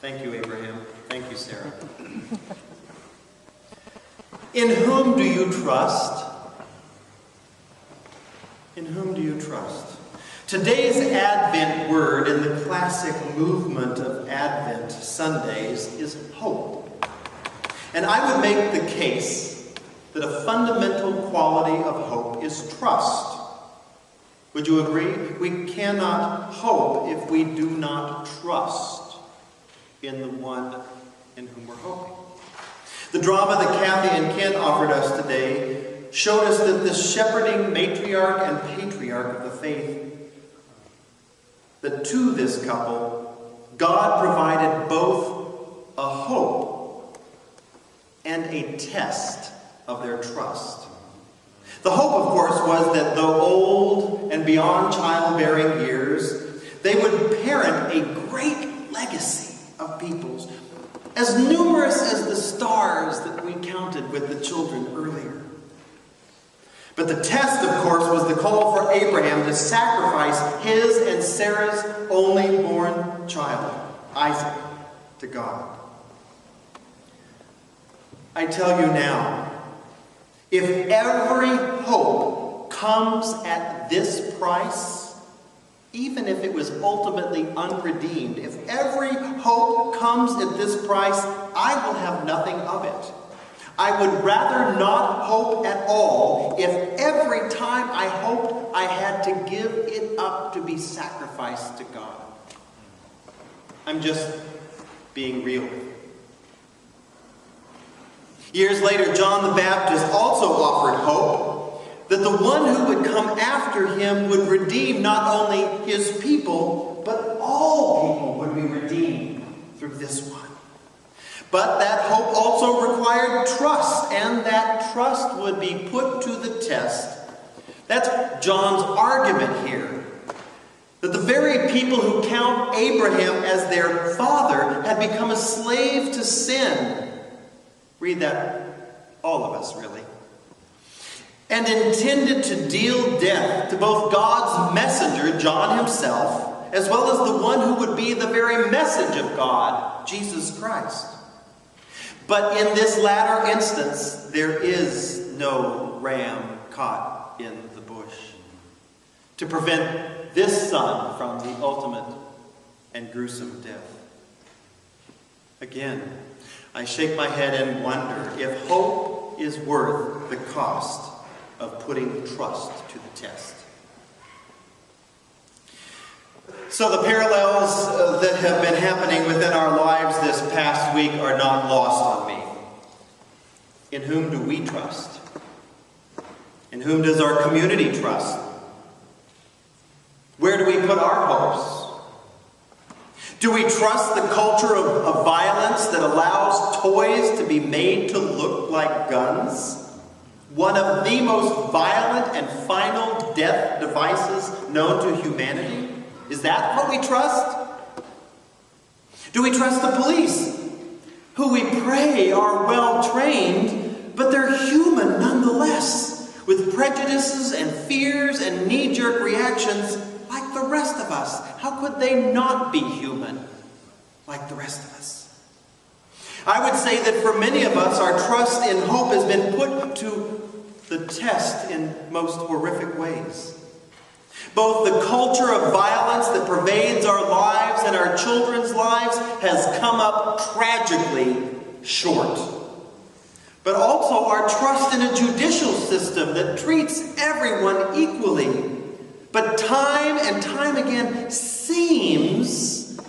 Thank you, Abraham. Thank you, Sarah. In whom do you trust? In whom do you trust? Today's Advent word in the classic movement of Advent Sundays is hope. And I would make the case that a fundamental quality of hope is trust. Would you agree? We cannot hope if we do not trust in the one in whom we're hoping. The drama that Kathy and Ken offered us today showed us that this shepherding matriarch and patriarch of the faith, that to this couple, God provided both a hope and a test of their trust. The hope, of course, was that though old and beyond childbearing years, they would parent a great legacy of peoples, as numerous as the stars that we counted with the children earlier. But the test, of course, was the call for Abraham to sacrifice his and Sarah's only born child, Isaac, to God. I tell you now, if every hope comes at this price, even if it was ultimately unredeemed, if every hope comes at this price, I will have nothing of it. I would rather not hope at all if every time I hoped I had to give it up to be sacrificed to God. I'm just being real. Years later, John the Baptist also offered hope that the one who would come after him would redeem not only his people, but all people would be redeemed through this one. But that hope also required trust, and that trust would be put to the test. That's John's argument here. That the very people who count Abraham as their father had become a slave to sin. Read that, all of us really. And intended to deal death to both God's messenger, John himself, as well as the one who would be the very message of God, Jesus Christ. But in this latter instance, there is no ram caught in the bush to prevent this son from the ultimate and gruesome death. Again, I shake my head and wonder if hope is worth the cost of putting trust to the test. So the parallels that have been happening within our lives this past week are not lost on me. In whom do we trust? In whom does our community trust? Where do we put our hopes? Do we trust the culture of violence that allows toys to be made to look like guns? One of the most violent and final death devices known to humanity? Is that what we trust? Do we trust the police, who we pray are well trained, but they're human nonetheless, with prejudices and fears and knee-jerk reactions like the rest of us? How could they not be human like the rest of us? I would say that for many of us, our trust in hope has been put to the test in most horrific ways. Both the culture of violence that pervades our lives and our children's lives has come up tragically short. But also our trust in a judicial system that treats everyone equally, but time and time again seems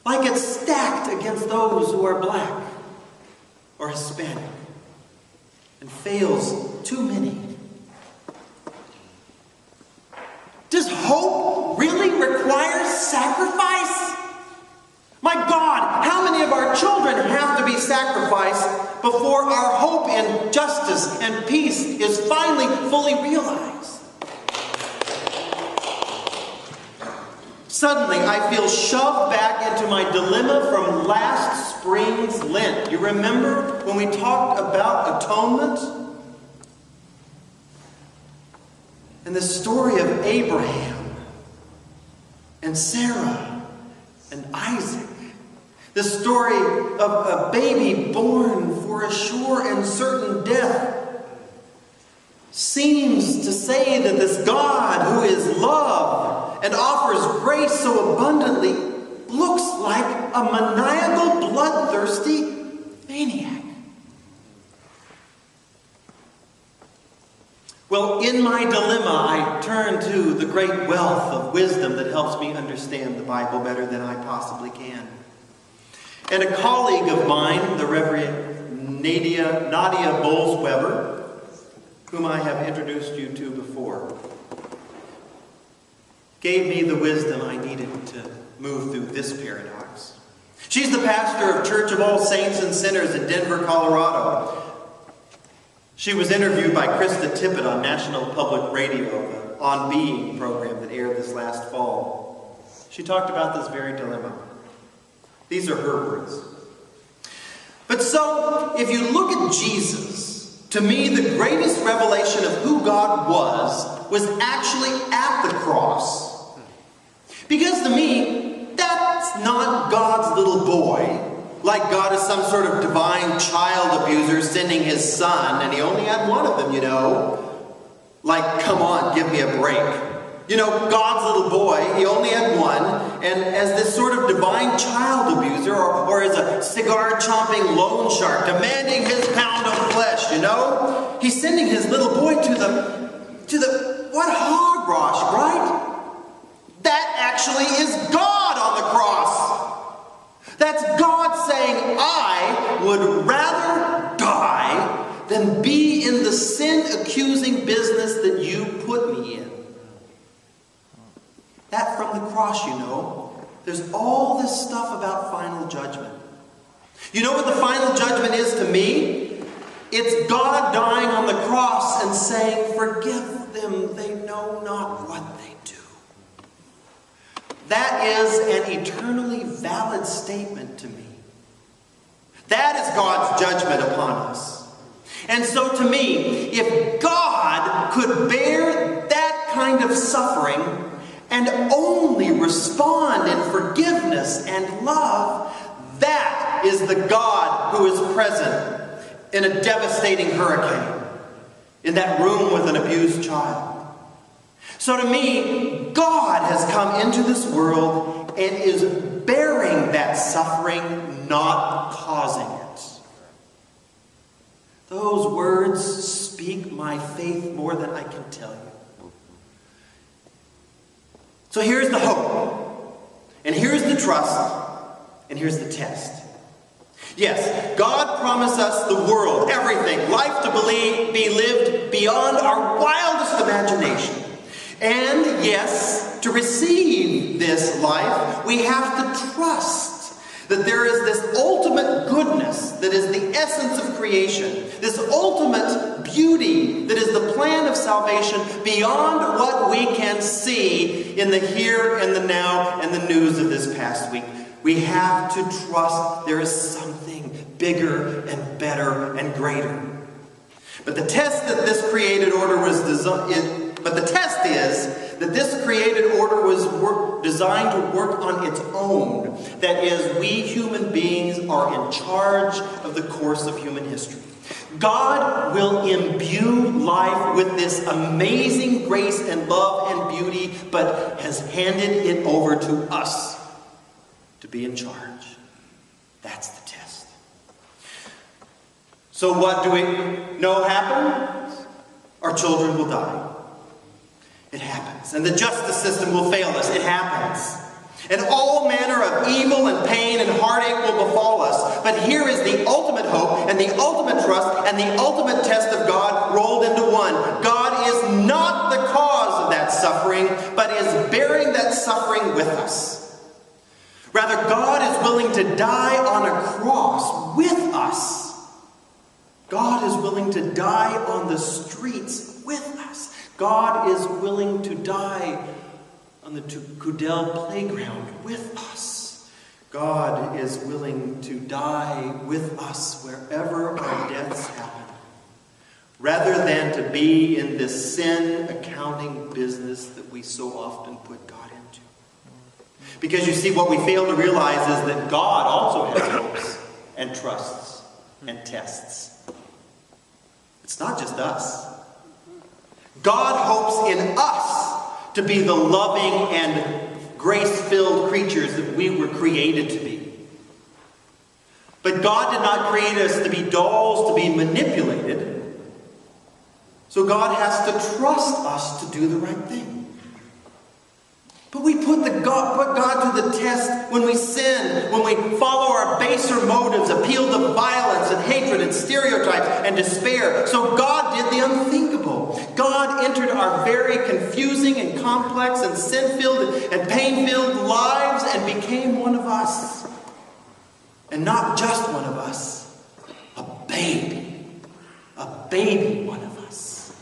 like it's stacked against those who are black or Hispanic, and fails too many. Does hope really require sacrifice? My God, how many of our children have to be sacrificed before our hope in justice and peace is finally fully realized? Suddenly, I feel shoved back into my dilemma from last spring's Lent. You remember when we talked about atonement? And the story of Abraham and Sarah and Isaac. This story of a baby born for a sure and certain death seems to say that this God who is love and offers grace so abundantly looks like a maniacal, bloodthirsty maniac. Well, in my dilemma, I turn to the great wealth of wisdom that helps me understand the Bible better than I possibly can. And a colleague of mine, the Reverend Nadia Bowles-Weber, whom I have introduced you to before, gave me the wisdom I needed to move through this paradox. She's the pastor of Church of All Saints and Sinners in Denver, Colorado. She was interviewed by Krista Tippett on National Public Radio, the On Being program that aired this last fall. She talked about this very dilemma. These are her words. But so, if you look at Jesus, to me the greatest revelation of who God was actually at the cross. Because to me, that's not God's little boy. Like God is some sort of divine child abuser sending his son, and he only had one of them, you know. Like, come on, give me a break. You know, God's little boy, he only had one, and as this sort of divine child abuser, or as a cigar-chomping loan shark demanding his pound of flesh, you know, he's sending his little boy to the what hogwash, right? That actually is God on the cross. That's God saying, I would rather die than be in the sin-accusing business that you put me in. That from the cross, you know, there's all this stuff about final judgment. You know what the final judgment is to me? It's God dying on the cross and saying, forgive them, they know not what they do. That is an eternally valid statement to me. That is God's judgment upon us. And so to me, if God could bear that kind of suffering and only respond in forgiveness and love, that is the God who is present in a devastating hurricane, in that room with an abused child. So to me, God has come into this world and is bearing that suffering, not causing it. Those words speak my faith more than I can tell you. So here's the hope, and here's the trust, and here's the test. Yes, God promised us the world, everything, life to be lived beyond our wildest imagination. And yes, to receive this life, we have to trust that there is this ultimate goodness that is the essence of creation, this ultimate beauty that is the plan of salvation beyond what we can see in the here and the now and the news of this past week. We have to trust there is something bigger and better and greater. But the test that this created order was designed. But the test is that this created order was designed to work on its own. That is, we human beings are in charge of the course of human history. God will imbue life with this amazing grace and love and beauty, but has handed it over to us to be in charge. That's the test. So what do we know happens? Our children will die. It happens. And the justice system will fail us. It happens. And all manner of evil and pain and heartache will befall us. But here is the ultimate hope and the ultimate trust and the ultimate test of God rolled into one. God is not the cause of that suffering, but is bearing that suffering with us. Rather, God is willing to die on a cross with us. God is willing to die on the streets with us. God is willing to die on the Kudel playground with us. God is willing to die with us wherever our deaths happen, rather than to be in this sin accounting business that we so often put God into. Because you see, what we fail to realize is that God also and trusts and tests. It's not just us. God hopes in us to be the loving and grace-filled creatures that we were created to be. But God did not create us to be dolls to be manipulated. So God has to trust us to do the right thing. But we put God to the test when we sin, when we follow our baser motives, appeal to violence and hatred and stereotypes and despair. So God did the unthinkable. God entered our very confusing and complex and sin-filled and pain-filled lives and became one of us. And not just one of us, a baby one of us.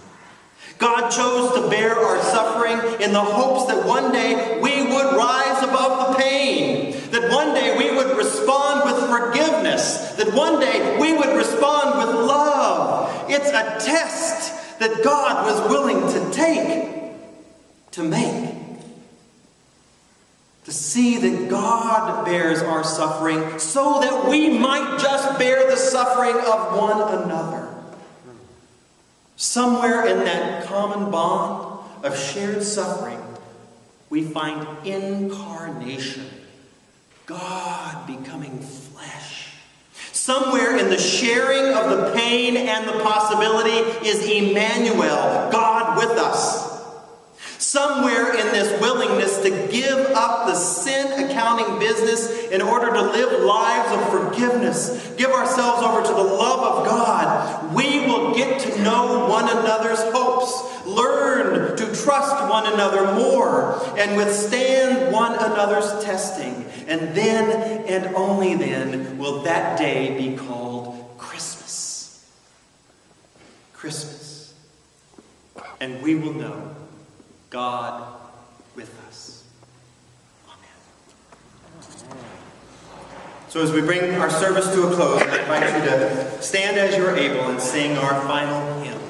God chose to bear our suffering in the hopes that one day we would rise above the pain, that one day we would respond with forgiveness, that one day we would respond with love. It's a test that God was willing to take, to make. To see that God bears our suffering so that we might just bear the suffering of one another. Somewhere in that common bond of shared suffering, we find incarnation. God becoming flesh. Somewhere in the sharing of the pain and the possibility is Emmanuel, God with us. Somewhere in this willingness to give up the sin accounting business in order to live lives of forgiveness, give ourselves over to the love of God, we will get to know one another's hopes, learn to trust one another more, and withstand one another's testing. And then, and only then, will that day be called Christmas. Christmas. And we will know God with us. Amen. So as we bring our service to a close, I invite you to stand as you are able and sing our final hymn.